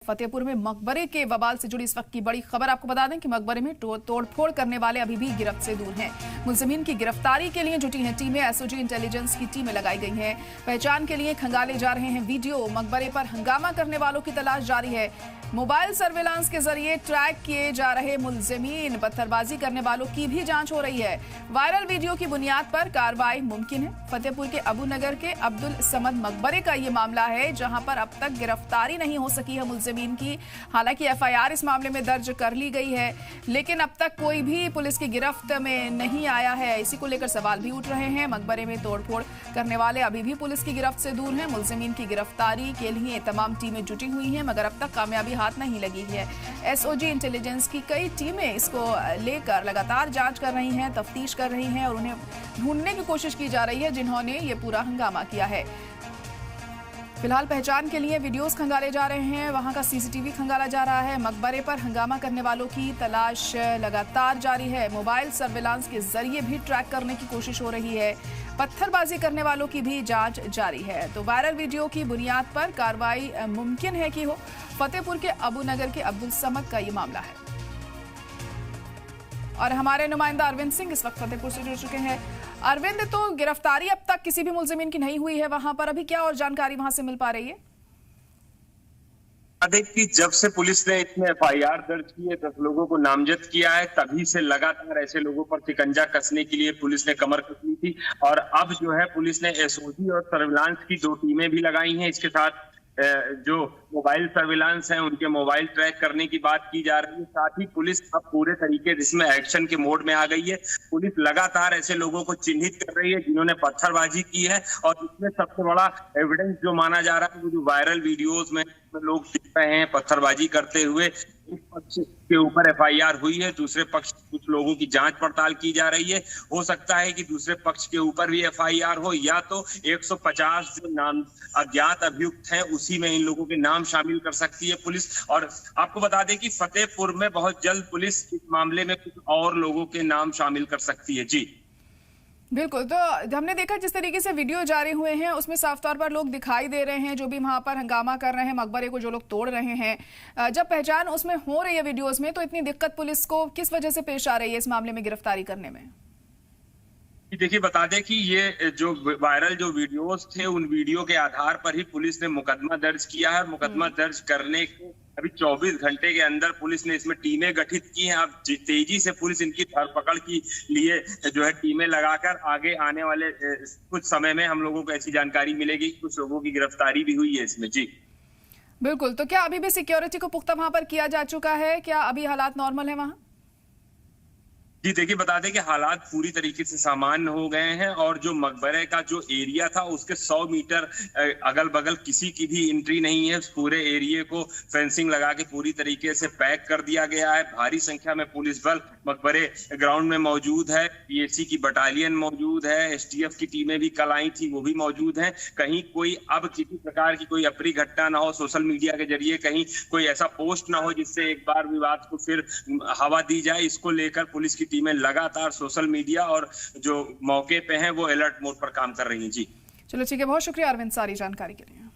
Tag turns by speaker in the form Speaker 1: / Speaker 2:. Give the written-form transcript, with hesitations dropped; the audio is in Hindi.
Speaker 1: फतेहपुर में मकबरे के बवाल से जुड़ी इस वक्त की बड़ी खबर आपको बता दें कि मकबरे में तोड़फोड़ करने वाले अभी भी गिरफ्त से दूर हैं। मुलजिमीन की गिरफ्तारी के लिए जुटी हैं टीमें। एसओजी इंटेलिजेंस की टीमें लगाई गई हैं। पहचान के लिए खंगाले जा रहे हैं वीडियो। मकबरे पर हंगामा करने वालों की तलाश जारी है। मोबाइल सर्विलांस के जरिए ट्रैक किए जा रहे मुलजिमीन, पत्थरबाजी करने वालों की भी जांच हो रही है। वायरल वीडियो की बुनियाद पर कार्रवाई मुमकिन है। फतेहपुर के अबू नगर के अब्दुल समद मकबरे का ये मामला है, जहां पर अब तक गिरफ्तारी नहीं हो सकी है मुलजिमीन की। हालांकि एफआईआर इस मामले में दर्ज कर ली गई है, लेकिन अब तक कोई भी पुलिस की गिरफ्त में नहीं आया है। इसी को लेकर सवाल भी उठ रहे हैं। मकबरे में तोड़फोड़ करने वाले अभी भी पुलिस की गिरफ्त से दूर हैं। मुलजिमीन की गिरफ्तारी के लिए तमाम टीमें जुटी हुई हैं, मगर अब तक कामयाबी हाथ नहीं लगी है। एसओजी इंटेलिजेंस की कई टीमें इसको लेकर लगातार जांच कर रही हैं, तफ्तीश कर रही हैं और उन्हें ढूंढने की कोशिश की जा रही है जिन्होंने ये पूरा हंगामा किया है। फिलहाल पहचान के लिए वीडियोस खंगाले जा रहे हैं, वहां का सीसीटीवी खंगाला जा रहा है। मकबरे पर हंगामा करने वालों की तलाश लगातार जारी है। मोबाइल सर्विलांस के जरिए भी ट्रैक करने की कोशिश हो रही है। पत्थरबाजी करने वालों की भी जांच जारी है। तो वायरल वीडियो की बुनियाद पर कार्रवाई मुमकिन है कि हो। फतेहपुर के अबू नगर के अब्दुल समद का ये मामला है और हमारे नुमाइंदा अरविंद सिंह इस वक्त फतेहपुर से जुड़ चुके हैं। अरविंद, तो गिरफ्तारी अब तक किसी भी मुलजिमीन की नहीं हुई है वहां पर, अभी क्या और जानकारी वहां से मिल पा रही है?
Speaker 2: कि जब से पुलिस ने इसमें एफआईआर दर्ज की है, 10 लोगों को नामजद किया है, तभी से लगातार ऐसे लोगों पर शिकंजा कसने के लिए पुलिस ने कमर कस ली थी। और अब जो है पुलिस ने एसओजी और सर्विलांस की 2 टीमें भी लगाई हैं। इसके साथ जो मोबाइल सर्विलांस है उनके मोबाइल ट्रैक करने की बात की जा रही है। साथ ही पुलिस अब पूरे तरीके से इसमें एक्शन के मोड में आ गई है। पुलिस लगातार ऐसे लोगों को चिन्हित कर रही है जिन्होंने पत्थरबाजी की है, और इसमें सबसे बड़ा एविडेंस जो माना जा रहा है वो जो वायरल वीडियोस में लोग दिख रहे हैं पत्थरबाजी करते हुए। एक पक्ष के ऊपर एफआईआर हुई है, दूसरे पक्ष कुछ लोगों की जांच पड़ताल की जा रही है। हो सकता है कि दूसरे पक्ष के ऊपर भी एफआईआर हो, या तो 150 जो नाम अज्ञात अभियुक्त हैं उसी में इन लोगों के नाम शामिल कर सकती है पुलिस। और आपको बता दें कि फतेहपुर में बहुत जल्द पुलिस इस मामले में कुछ और लोगों के नाम शामिल कर सकती है। जी
Speaker 1: बिल्कुल, तो हमने देखा जिस तरीके से वीडियो जारी हुए हैं उसमें साफ तौर पर लोग दिखाई दे रहे हैं जो भी वहां पर हंगामा कर रहे हैं, मकबरे को जो लोग तोड़ रहे हैं। जब पहचान उसमें हो रही है वीडियोस में, तो इतनी दिक्कत पुलिस को किस वजह से पेश आ रही है इस मामले में गिरफ्तारी करने में?
Speaker 2: देखिए, बता दें कि ये जो वायरल जो वीडियोस थे उन वीडियो के आधार पर ही पुलिस ने मुकदमा दर्ज किया है। मुकदमा दर्ज करने के अभी 24 घंटे के अंदर पुलिस ने इसमें टीमें गठित की हैं। अब तेजी से पुलिस इनकी धरपकड़ के लिए जो है टीमें लगाकर आगे आने वाले कुछ समय में हम लोगों को ऐसी जानकारी मिलेगी। कुछ लोगों की गिरफ्तारी भी हुई है इसमें। जी
Speaker 1: बिल्कुल, तो क्या अभी भी सिक्योरिटी को पुख्ता वहां पर किया जा चुका है? क्या अभी हालात नॉर्मल है वहां?
Speaker 2: जी देखिए, बता दें कि हालात पूरी तरीके से सामान्य हो गए हैं, और जो मकबरे का जो एरिया था उसके 100 मीटर अगल बगल किसी की भी एंट्री नहीं है। पूरे एरिया को फेंसिंग लगा के पूरी तरीके से पैक कर दिया गया है। भारी संख्या में पुलिस बल मकबरे ग्राउंड में मौजूद है। पीएसी की बटालियन मौजूद है। एसटीएफ की टीमें भी कल आई थी, वो भी मौजूद है। कहीं कोई अब किसी प्रकार की कोई अप्रिय घटना ना हो, सोशल मीडिया के जरिए कहीं कोई ऐसा पोस्ट ना हो जिससे एक बार विवाद को फिर हवा दी जाए। इसको लेकर पुलिस की टीमें लगातार सोशल मीडिया और जो मौके पे हैं वो अलर्ट मोड पर काम कर रही हैं। जी
Speaker 1: चलो ठीक है, बहुत शुक्रिया अरविंद सारी जानकारी के लिए।